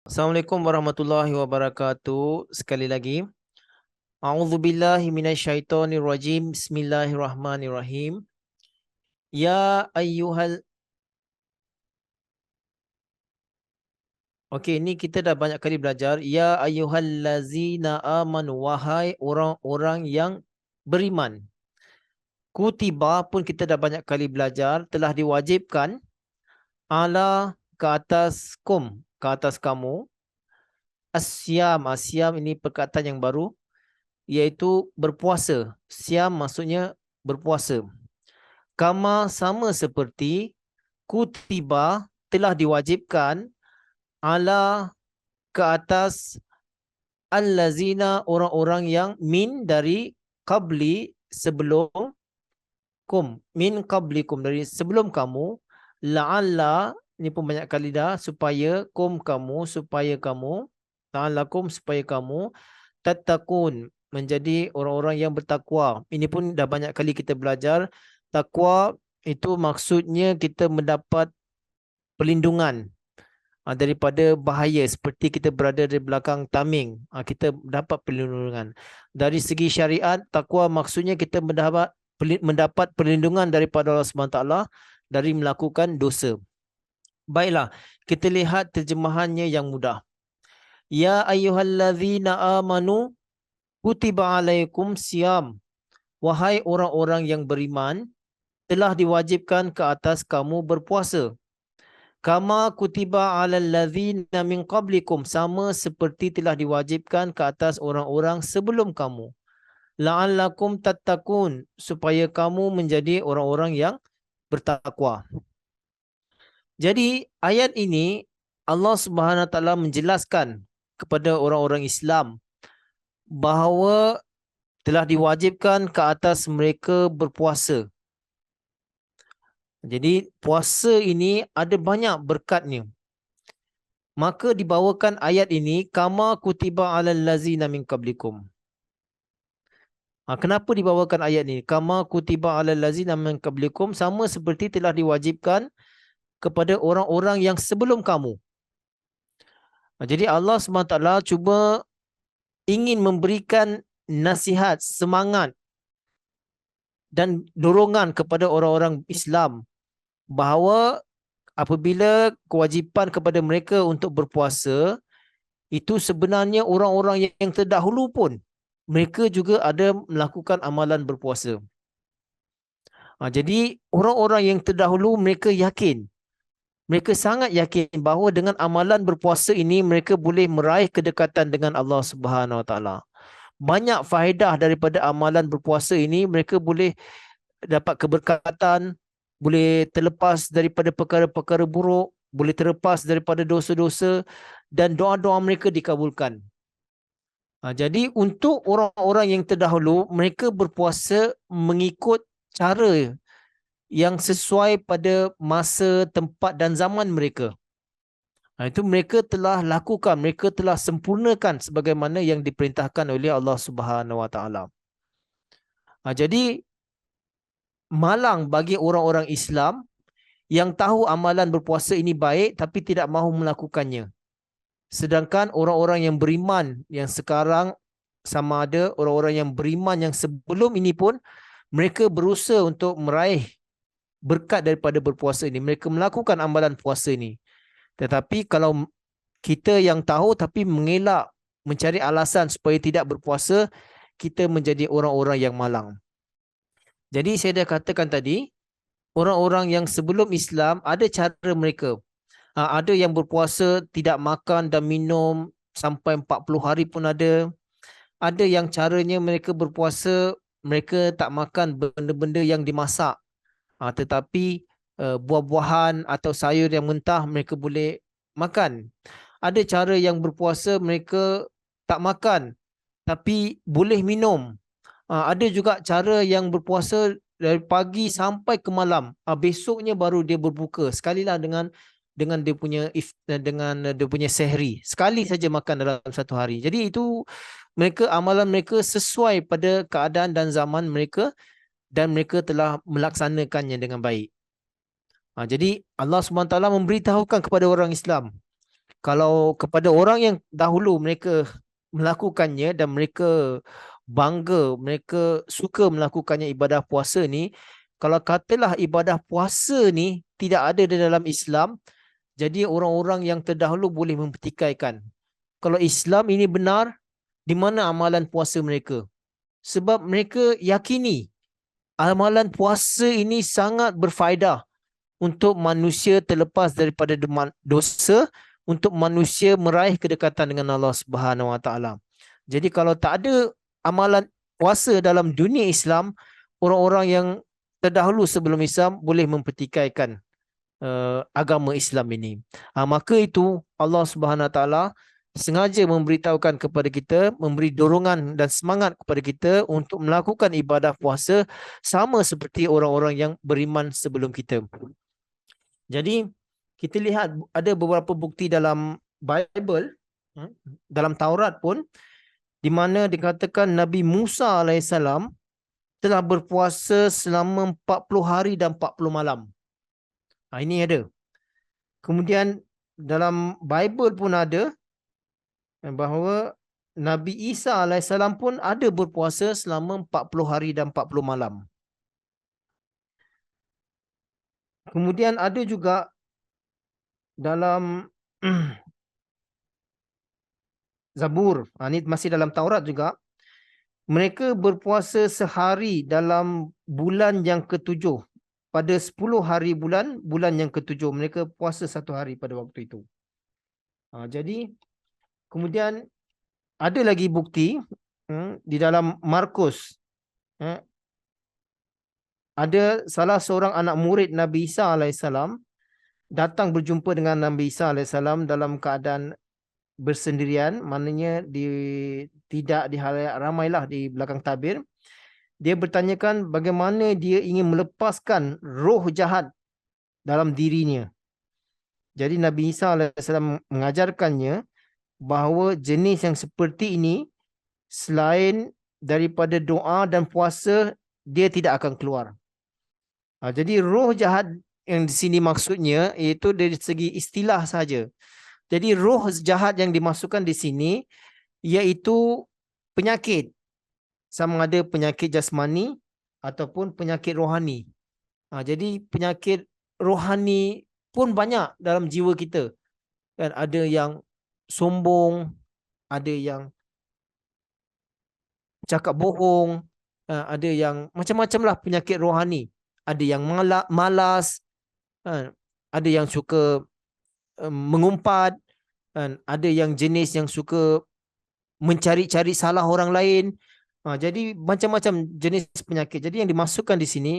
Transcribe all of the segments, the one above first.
Assalamualaikum warahmatullahi wabarakatuh. Sekali lagi. A'udzubillahi minasyaitonirrajim. Bismillahirrahmanirrahim. Ya ayyuhal. Okey, ini kita dah banyak kali belajar. Ya ayyuhallazina amanu, wahai orang-orang yang beriman. Kutiba pun kita dah banyak kali belajar, telah diwajibkan ala ke atas ke atas kamu. Asyam ini perkataan yang baru, iaitu berpuasa. Siam maksudnya berpuasa. Kama sama seperti kutiba telah diwajibkan ala ke atas allazina orang-orang yang min dari qabli sebelum min qablikum dari sebelum kamu, la'alla ini pun banyak kali dah, supaya kamu la'allakum supaya kamu tattaqun menjadi orang-orang yang bertakwa. Ini pun dah banyak kali kita belajar. Takwa itu maksudnya kita mendapat perlindungan daripada bahaya, seperti kita berada di belakang taming, kita dapat perlindungan. Dari segi syariat, takwa maksudnya kita mendapat perlindungan daripada Allah SWT dari melakukan dosa. Baiklah, kita lihat terjemahannya yang mudah. Ya ayyuhallazina amanu kutiba alaikum siyam. Wahai orang-orang yang beriman, telah diwajibkan ke atas kamu berpuasa. Kama kutiba alal ladzina min qablikum, sama seperti telah diwajibkan ke atas orang-orang sebelum kamu. La'allakum tattaqun, supaya kamu menjadi orang-orang yang bertakwa. Jadi ayat ini Allah Subhanahu Wa Taala menjelaskan kepada orang-orang Islam bahawa telah diwajibkan ke atas mereka berpuasa. Jadi puasa ini ada banyak berkatnya. Maka dibawakan ayat ini, kama kutiba alal ladzina min qablikum. Kenapa dibawakan ayat ini? Kama kutiba alal ladzina min qablikum, sama seperti telah diwajibkan kepada orang-orang yang sebelum kamu. Jadi Allah SWT cuba ingin memberikan nasihat, semangat dan dorongan kepada orang-orang Islam bahawa apabila kewajipan kepada mereka untuk berpuasa, itu sebenarnya orang-orang yang terdahulu pun mereka juga ada melakukan amalan berpuasa. Jadi orang-orang yang terdahulu mereka yakin, mereka sangat yakin bahawa dengan amalan berpuasa ini mereka boleh meraih kedekatan dengan Allah Subhanahu Wa Taala. Banyak faedah daripada amalan berpuasa ini, mereka boleh dapat keberkatan, boleh terlepas daripada perkara-perkara buruk, boleh terlepas daripada dosa-dosa, dan doa-doa mereka dikabulkan. Jadi untuk orang-orang yang terdahulu, mereka berpuasa mengikut cara yang sesuai pada masa, tempat dan zaman mereka. Itu mereka telah lakukan, mereka telah sempurnakan sebagaimana yang diperintahkan oleh Allah Subhanahu Wa Taala. Jadi malang bagi orang-orang Islam yang tahu amalan berpuasa ini baik tapi tidak mahu melakukannya. Sedangkan orang-orang yang beriman yang sekarang, sama ada orang-orang yang beriman yang sebelum ini pun, mereka berusaha untuk meraih berkat daripada berpuasa ini. Mereka melakukan amalan puasa ini. Tetapi kalau kita yang tahu tapi mengelak, mencari alasan supaya tidak berpuasa, kita menjadi orang-orang yang malang. Jadi saya dah katakan tadi, orang-orang yang sebelum Islam ada cara mereka. Ada yang berpuasa tidak makan dan minum sampai 40 hari pun ada. Ada yang caranya mereka berpuasa, mereka tak makan benda-benda yang dimasak. Tetapi buah-buahan atau sayur yang mentah mereka boleh makan. Ada cara yang berpuasa mereka tak makan tapi boleh minum. Ada juga cara yang berpuasa dari pagi sampai ke malam. Besoknya baru dia berbuka. Sekalilah dengan dia punya sehri. Sekali saja makan dalam satu hari. Jadi itu amalan mereka sesuai pada keadaan dan zaman mereka, dan mereka telah melaksanakannya dengan baik. Jadi Allah SWT memberitahukan kepada orang Islam, Kalau kepada orang yang dahulu mereka melakukannya dan mereka bangga, mereka suka melakukannya ibadah puasa ni, kalau katalah ibadah puasa ni tidak ada di dalam Islam, jadi orang-orang yang terdahulu boleh mempertikaikan. Kalau Islam ini benar, di mana amalan puasa mereka? Sebab mereka yakini amalan puasa ini sangat berfaedah untuk manusia terlepas daripada dosa, untuk manusia meraih kedekatan dengan Allah Subhanahu Wa Taala. Jadi kalau tak ada amalan puasa dalam dunia Islam, orang-orang yang terdahulu sebelum Islam boleh mempertikaikan agama Islam ini. Maka itu Allah Subhanahu Wa Taala sengaja memberitahukan kepada kita, memberi dorongan dan semangat kepada kita untuk melakukan ibadah puasa sama seperti orang-orang yang beriman sebelum kita. Jadi kita lihat ada beberapa bukti dalam Bible, dalam Taurat pun, di mana dikatakan Nabi Musa alaihissalam telah berpuasa selama 40 hari dan 40 malam. Ini ada. Kemudian dalam Bible pun ada bahawa Nabi Isa alaihissalam pun ada berpuasa selama 40 hari dan 40 malam. Kemudian ada juga dalam Zabur, ini masih dalam Taurat juga, mereka berpuasa sehari dalam bulan yang ketujuh. Pada 10 hari bulan yang ketujuh, mereka puasa 1 hari pada waktu itu. Jadi, kemudian ada lagi bukti di dalam Markus. Ada salah seorang anak murid Nabi Isa alaihissalam datang berjumpa dengan Nabi Isa alaihissalam dalam keadaan bersendirian, maknanya tidak di halayak ramailah di belakang tabir. Dia bertanyakan bagaimana dia ingin melepaskan roh jahat dalam dirinya. Jadi Nabi Isa alaihissalam mengajarkannya bahawa jenis yang seperti ini selain daripada doa dan puasa, dia tidak akan keluar. Jadi roh jahat yang di sini maksudnya iaitu dari segi istilah saja. Jadi roh jahat yang dimasukkan di sini iaitu penyakit. Sama ada penyakit jasmani ataupun penyakit rohani. Jadi penyakit rohani pun banyak dalam jiwa kita. Kan ada yang sombong, ada yang cakap bohong, ada yang macam-macam lah penyakit rohani. Ada yang malas, ada yang suka mengumpat, ada yang jenis yang suka mencari-cari salah orang lain. Jadi macam-macam jenis penyakit. Jadi yang dimasukkan di sini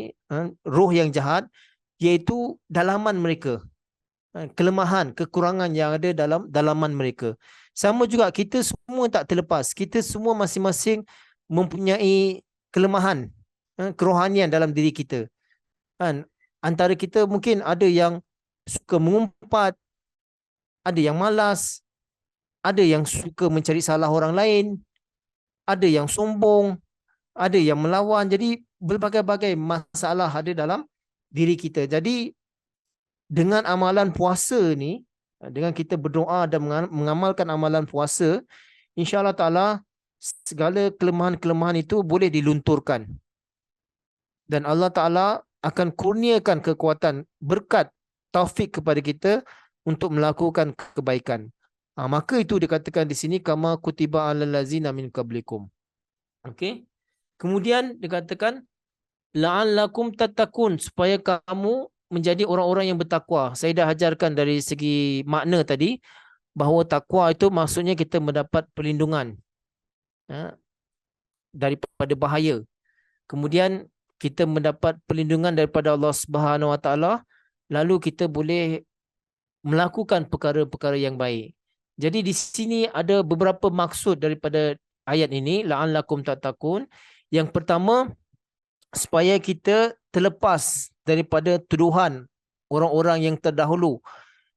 roh yang jahat iaitu dalaman mereka, kelemahan, kekurangan yang ada dalam dalaman mereka. Sama juga kita semua tak terlepas. Kita semua masing-masing mempunyai kelemahan, kerohanian dalam diri kita. Antara kita mungkin ada yang suka mengumpat, ada yang malas, ada yang suka mencari salah orang lain, ada yang sombong, ada yang melawan. Jadi berbagai-bagai masalah ada dalam diri kita. Jadi dengan amalan puasa ni, dengan kita berdoa dan mengamalkan amalan puasa, insya-Allah Ta'ala segala kelemahan-kelemahan itu boleh dilunturkan. Dan Allah Ta'ala akan kurniakan kekuatan, berkat, taufik kepada kita untuk melakukan kebaikan. Maka itu dikatakan di sini kama kutiba alal ladzina min qablikum. Okey. Kemudian dikatakan la'allakum tattaqun, supaya kamu menjadi orang-orang yang bertakwa. Saya dah ajarkan dari segi makna tadi bahawa takwa itu maksudnya kita mendapat perlindungan daripada bahaya. Kemudian kita mendapat perlindungan daripada Allah Subhanahu Wa Taala, lalu kita boleh melakukan perkara-perkara yang baik. Jadi di sini ada beberapa maksud daripada ayat ini, la'allakum tattaqun. Yang pertama, supaya kita terlepas daripada tuduhan orang-orang yang terdahulu,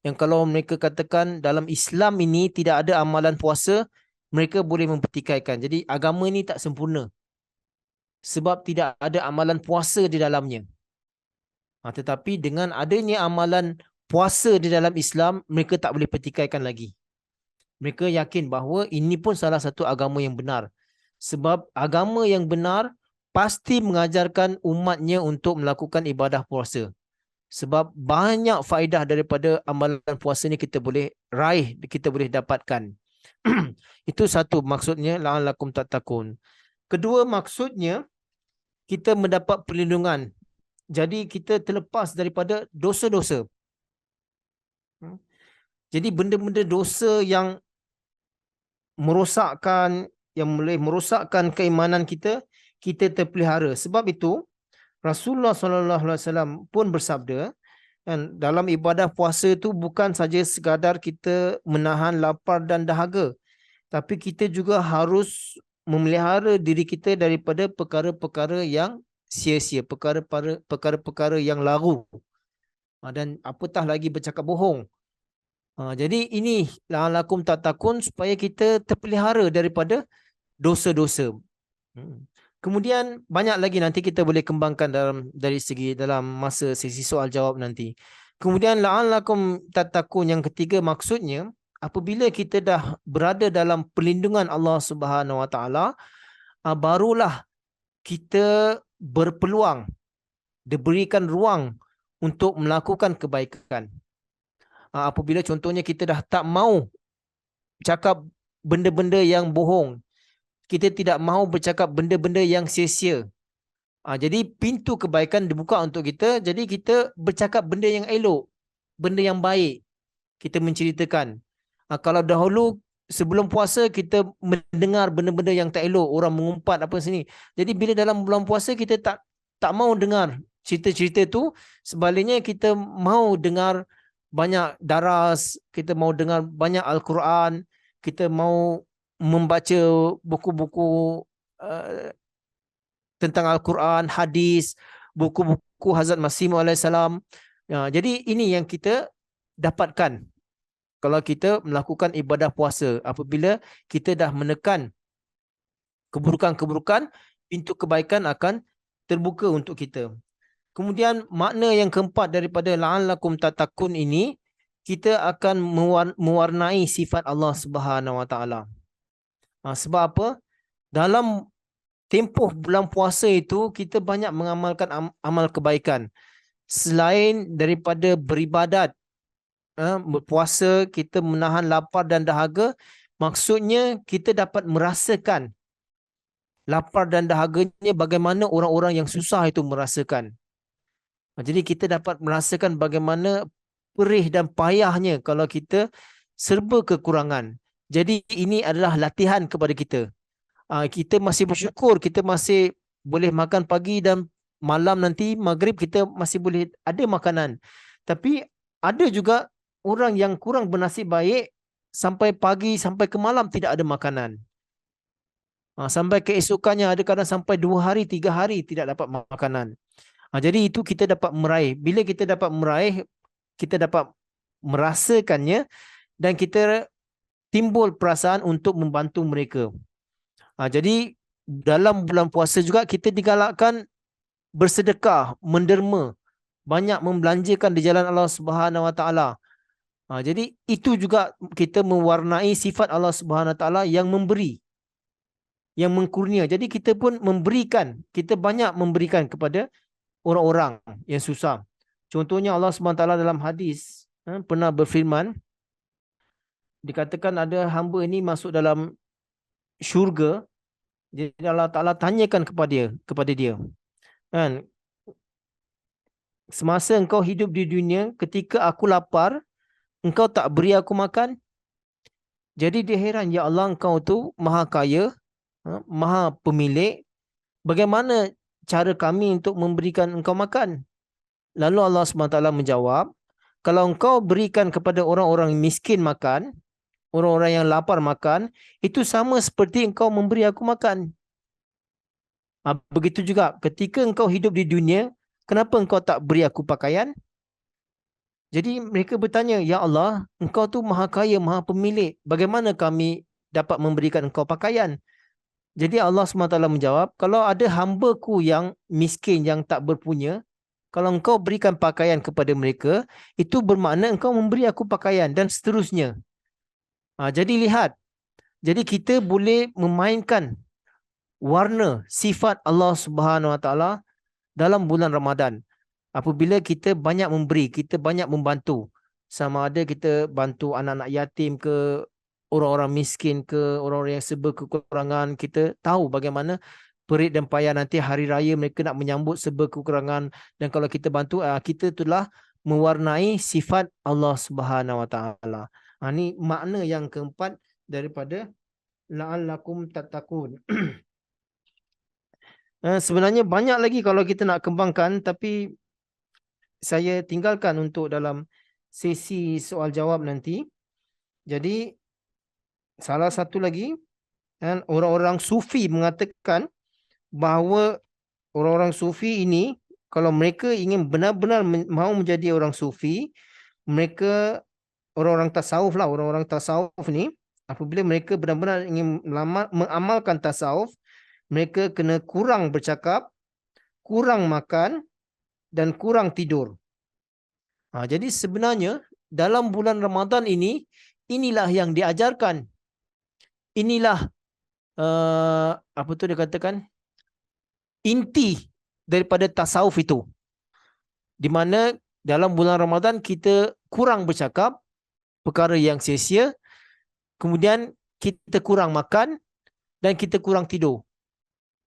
yang kalau mereka katakan dalam Islam ini tidak ada amalan puasa, mereka boleh mempertikaikan. Jadi agama ini tak sempurna sebab tidak ada amalan puasa di dalamnya. Tetapi dengan adanya amalan puasa di dalam Islam, mereka tak boleh pertikaikan lagi. Mereka yakin bahawa ini pun salah satu agama yang benar. Sebab agama yang benar pasti mengajarkan umatnya untuk melakukan ibadah puasa. Sebab banyak faedah daripada amalan puasa ni kita boleh raih, kita boleh dapatkan. Itu satu maksudnya la'allakum tattaqun. Kedua maksudnya kita mendapat perlindungan. Jadi kita terlepas daripada dosa-dosa. Jadi benda-benda dosa yang merosakkan, yang boleh merosakkan keimanan kita, kita terpelihara. Sebab itu Rasulullah SAW pun bersabda, kan, dalam ibadah puasa itu bukan saja sekadar kita menahan lapar dan dahaga, tapi kita juga harus memelihara diri kita daripada perkara-perkara yang sia-sia, perkara-perkara yang laru. Dan apatah lagi bercakap bohong. Jadi ini la'allakum tattaqun, supaya kita terpelihara daripada dosa-dosa. Kemudian banyak lagi nanti kita boleh kembangkan dari segi dalam masa sesi soal jawab nanti. Kemudian la'allakum tattaqun yang ketiga maksudnya, apabila kita dah berada dalam perlindungan Allah Subhanahu Wa Taala, barulah kita berpeluang, diberikan ruang untuk melakukan kebaikan. Apabila contohnya kita dah tak mau cakap benda-benda yang bohong, kita tidak mahu bercakap benda-benda yang sia-sia. Jadi pintu kebaikan dibuka untuk kita. Jadi kita bercakap benda yang elok, benda yang baik. Kita menceritakan. Kalau dahulu sebelum puasa kita mendengar benda-benda yang tak elok, orang mengumpat apa sini. Jadi bila dalam bulan puasa kita tak mau dengar cerita-cerita tu. Sebaliknya kita mau dengar banyak daras, kita mau dengar banyak Al-Quran, kita mau membaca buku-buku tentang Al-Quran, hadis, buku-buku Hazrat Masih Maud alaihissalam. Jadi ini yang kita dapatkan kalau kita melakukan ibadah puasa. Apabila kita dah menekan keburukan-keburukan, pintu kebaikan akan terbuka untuk kita. Kemudian makna yang keempat daripada la'allakum tattaqun ini, kita akan mewarnai sifat Allah Subhanahu Wa Taala. Sebab apa? Dalam tempoh bulan puasa itu kita banyak mengamalkan amal kebaikan. Selain daripada beribadat, berpuasa, kita menahan lapar dan dahaga, maksudnya kita dapat merasakan lapar dan dahaganya bagaimana orang-orang yang susah itu merasakan. Jadi kita dapat merasakan bagaimana perih dan payahnya kalau kita serba kekurangan. Jadi ini adalah latihan kepada kita. Kita masih bersyukur, kita masih boleh makan pagi dan malam nanti maghrib kita masih boleh ada makanan. Tapi ada juga orang yang kurang bernasib baik, sampai pagi sampai ke malam tidak ada makanan. Sampai keesokannya ada kadang sampai 2 hari, 3 hari tidak dapat makanan. Jadi itu kita dapat meraih. Bila kita dapat meraih, kita dapat merasakannya dan kita timbul perasaan untuk membantu mereka. Jadi dalam bulan puasa juga kita digalakkan bersedekah, menderma, banyak membelanjakan di jalan Allah Subhanahu Wa Taala. Jadi itu juga kita mewarnai sifat Allah Subhanahu Wa Taala yang memberi, yang mengkurnia. Jadi kita pun memberikan, kita banyak memberikan kepada orang-orang yang susah. Contohnya Allah SWT dalam hadis pernah berfirman, dikatakan ada hamba ini masuk dalam syurga. Jadi Allah Ta'ala tanyakan kepada dia, kan, semasa engkau hidup di dunia, ketika aku lapar, engkau tak beri aku makan? Jadi dia heran, ya Allah, engkau tu maha kaya, maha pemilik, bagaimana cara kami untuk memberikan engkau makan? Lalu Allah SWT menjawab, kalau engkau berikan kepada orang-orang miskin makan, orang-orang yang lapar makan, itu sama seperti engkau memberi aku makan. Begitu juga ketika engkau hidup di dunia, kenapa engkau tak beri aku pakaian? Jadi mereka bertanya, ya Allah, engkau tu maha kaya, maha pemilik, bagaimana kami dapat memberikan engkau pakaian? Jadi Allah SWT menjawab, kalau ada hamba-Ku yang miskin, yang tak berpunya, kalau engkau berikan pakaian kepada mereka, itu bermakna engkau memberi aku pakaian, dan seterusnya. Jadi lihat, jadi kita boleh memainkan warna sifat Allah Subhanahu Wa Taala dalam bulan Ramadan. Apabila kita banyak memberi, kita banyak membantu. Sama ada kita bantu anak-anak yatim ke, orang-orang miskin ke, orang-orang yang serba kekurangan, kita tahu bagaimana perit dan payah nanti hari raya mereka nak menyambut serba kekurangan, dan kalau kita bantu, kita itulah mewarnai sifat Allah Subhanahu Wa Taala. Ini makna yang keempat daripada la'allakum tattaqun. Sebenarnya banyak lagi kalau kita nak kembangkan, tapi saya tinggalkan untuk dalam sesi soal jawab nanti. Jadi salah satu lagi, orang-orang sufi mengatakan bahawa orang-orang sufi ini, kalau mereka ingin benar-benar mahu menjadi orang sufi, mereka orang-orang tasawuf lah, orang-orang tasawuf ni, apabila mereka benar-benar ingin mengamalkan tasawuf, mereka kena kurang bercakap, kurang makan dan kurang tidur. Jadi sebenarnya dalam bulan Ramadan ini, inilah yang diajarkan. Inilah apa tu dia katakan, inti daripada tasawuf itu. Di mana dalam bulan Ramadan kita kurang bercakap, perkara yang sia-sia, kemudian kita kurang makan dan kita kurang tidur.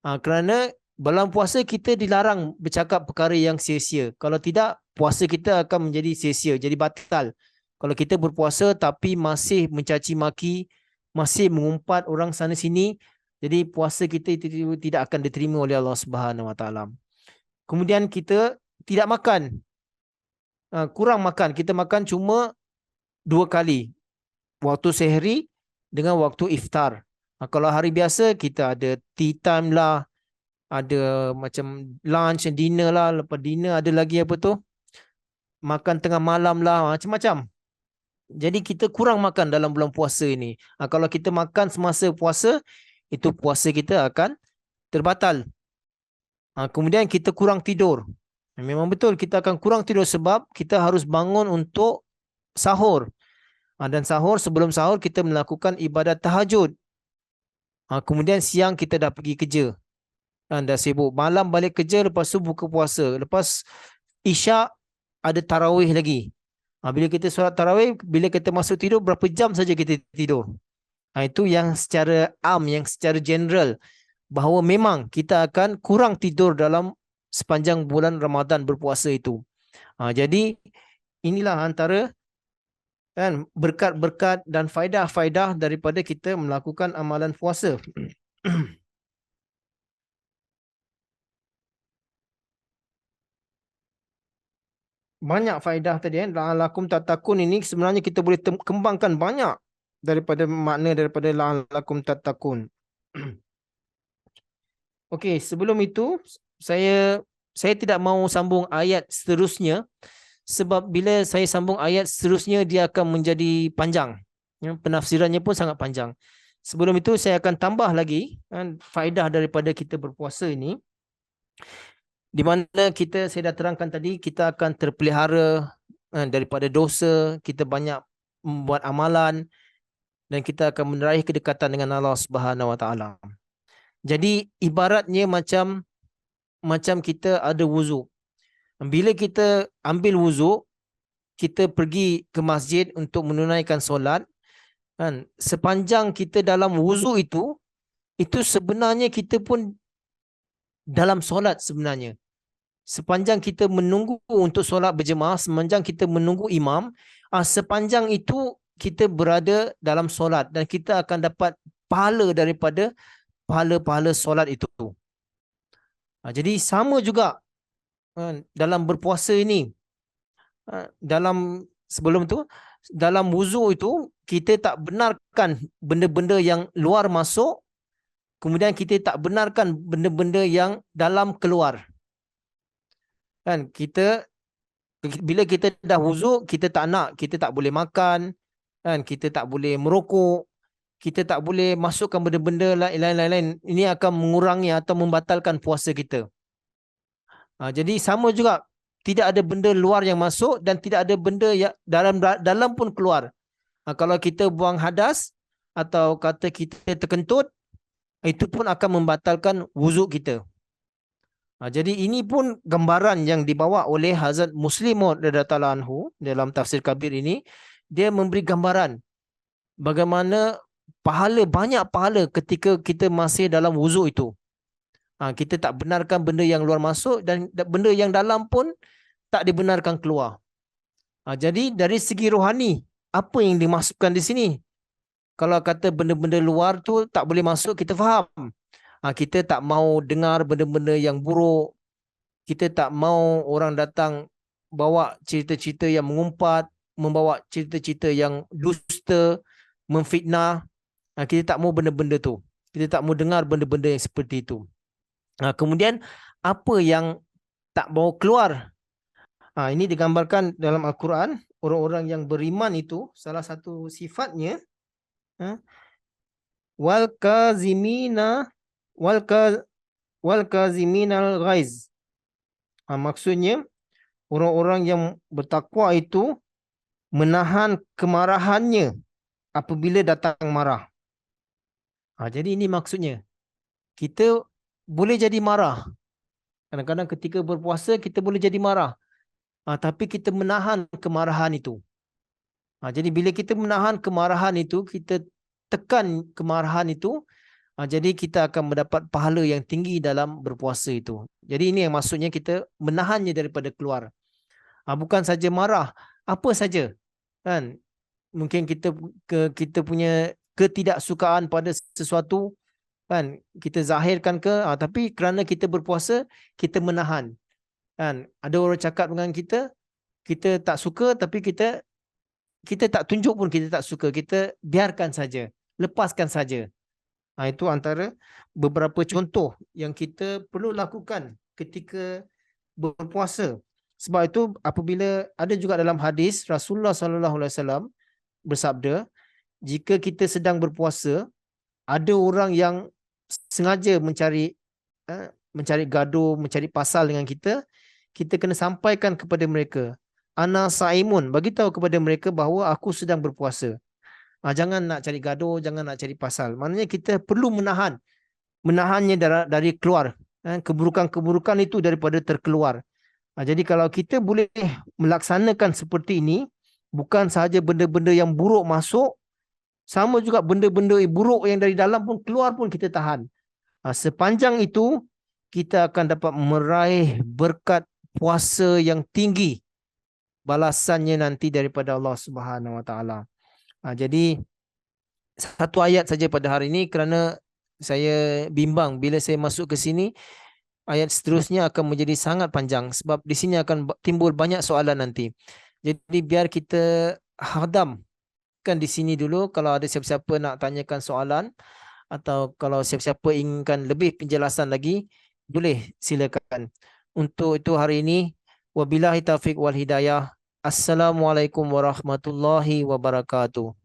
Kerana dalam puasa kita dilarang bercakap perkara yang sia-sia. Kalau tidak, puasa kita akan menjadi sia-sia, jadi batal. Kalau kita berpuasa tapi masih mencaci maki, masih mengumpat orang sana sini, jadi puasa kita itu tidak akan diterima oleh Allah Subhanahu Wa Taala. Kemudian kita tidak makan, kurang makan. Kita makan cuma 2 kali, waktu sehari dengan waktu iftar. Kalau hari biasa kita ada tea time lah, ada macam lunch and dinner lah, lepas dinner ada lagi apa tu, makan tengah malam lah, macam-macam. Jadi kita kurang makan dalam bulan puasa ini. Kalau kita makan semasa puasa, itu puasa kita akan terbatal. Kemudian kita kurang tidur. Memang betul kita akan kurang tidur sebab kita harus bangun untuk sahur. Dan sahur, sebelum sahur kita melakukan ibadat tahajud. Kemudian siang kita dah pergi kerja, dah sibuk. Malam balik kerja, lepas tu buka puasa. Lepas isyak ada tarawih lagi. Bila kita solat tarawih, bila kita masuk tidur, berapa jam saja kita tidur. Itu yang secara am, yang secara general, bahawa memang kita akan kurang tidur dalam sepanjang bulan Ramadan berpuasa itu. Jadi inilah antara berkat-berkat dan faedah-faedah daripada kita melakukan amalan puasa. Banyak faedah tadi. La'alakum tattaqun ini sebenarnya kita boleh kembangkan banyak daripada makna daripada la'alakum tattaqun. Okey, sebelum itu saya tidak mahu sambung ayat seterusnya, sebab bila saya sambung ayat seterusnya dia akan menjadi panjang. Penafsirannya pun sangat panjang. Sebelum itu saya akan tambah lagi faedah daripada kita berpuasa ini, di mana saya dah terangkan tadi, kita akan terpelihara daripada dosa, kita banyak membuat amalan, dan kita akan meraih kedekatan dengan Allah Subhanahu Wa Taala. Jadi ibaratnya macam kita ada wuzuk. Bila kita ambil wuzuk, kita pergi ke masjid untuk menunaikan solat, sepanjang kita dalam wuzuk itu sebenarnya kita pun dalam solat sebenarnya. Sepanjang kita menunggu untuk solat berjemaah, sepanjang kita menunggu imam, sepanjang itu kita berada dalam solat, dan kita akan dapat pahala daripada pahala-pahala solat itu. Jadi sama juga dalam berpuasa ini. Sebelum tu, dalam wuzuk itu kita tak benarkan benda-benda yang luar masuk, kemudian kita tak benarkan benda-benda yang dalam keluar. Kita bila kita dah wuzuk, kita tak boleh makan, kita tak boleh merokok, kita tak boleh masukkan benda-benda lain-lain. Ini akan mengurangi atau membatalkan puasa kita. Jadi sama juga, tidak ada benda luar yang masuk dan tidak ada benda yang dalam pun keluar. Kalau kita buang hadas atau kata kita terkentut, itu pun akan membatalkan wuzuk kita. Jadi ini pun gambaran yang dibawa oleh Hazrat Muslim Maud radhiyallahu anhu dalam tafsir Kabir ini. Dia memberi gambaran bagaimana banyak pahala ketika kita masih dalam wuzuk itu. Kita tak benarkan benda yang luar masuk dan benda yang dalam pun tak dibenarkan keluar. Jadi dari segi rohani, apa yang dimasukkan di sini? Kalau kata benda-benda luar tu tak boleh masuk, kita faham. Kita tak mau dengar benda-benda yang buruk. Kita tak mau orang datang bawa cerita-cerita yang mengumpat, membawa cerita-cerita yang dusta, memfitnah. Kita tak mau benda-benda tu. Kita tak mau dengar benda-benda yang seperti itu. Kemudian apa yang tak mau keluar? Ini digambarkan dalam Al-Quran. Orang-orang yang beriman itu salah satu sifatnya wal kazimina wal kaziminal ghaiz. Maksudnya orang-orang yang bertakwa itu menahan kemarahannya apabila datang marah. Jadi ini maksudnya. Kita boleh jadi marah. Kadang-kadang ketika berpuasa kita boleh jadi marah. Tapi kita menahan kemarahan itu. Jadi bila kita menahan kemarahan itu, kita tekan kemarahan itu, jadi kita akan mendapat pahala yang tinggi dalam berpuasa itu. Jadi ini yang maksudnya kita menahannya daripada keluar. Bukan saja marah, apa saja. Kan? Mungkin kita punya ketidaksukaan pada sesuatu, kan? Kita zahirkan tapi kerana kita berpuasa, kita menahan. Kan? Ada orang cakap dengan kita, kita tak suka tapi kita tak tunjuk pun kita tak suka. Kita biarkan saja. Lepaskan saja. Itu antara beberapa contoh yang kita perlu lakukan ketika berpuasa. Sebab itu apabila ada juga dalam hadis Rasulullah sallallahu alaihi wasallam bersabda, jika kita sedang berpuasa, ada orang yang sengaja mencari gaduh, mencari pasal dengan kita, kita kena sampaikan kepada mereka, ana saimun, bagi tahu kepada mereka bahawa aku sedang berpuasa. Jangan nak cari gaduh, jangan nak cari pasal. Maknanya kita perlu menahannya dari keluar. Keburukan-keburukan itu daripada terkeluar. Jadi kalau kita boleh melaksanakan seperti ini, bukan sahaja benda-benda yang buruk masuk, sama juga benda-benda buruk yang dari dalam pun keluar pun kita tahan. Sepanjang itu, kita akan dapat meraih berkat puasa yang tinggi. Balasannya nanti daripada Allah Subhanahu Wa Taala. Jadi satu ayat saja pada hari ini kerana saya bimbang bila saya masuk ke sini, ayat seterusnya akan menjadi sangat panjang sebab di sini akan timbul banyak soalan nanti. Jadi biar kita hadamkan di sini dulu. Kalau ada siapa-siapa nak tanyakan soalan atau kalau siapa-siapa inginkan lebih penjelasan lagi, boleh silakan. Untuk itu hari ini, wabillahi taufiq wal hidayah. Assalamualaikum warahmatullahi wabarakatuh.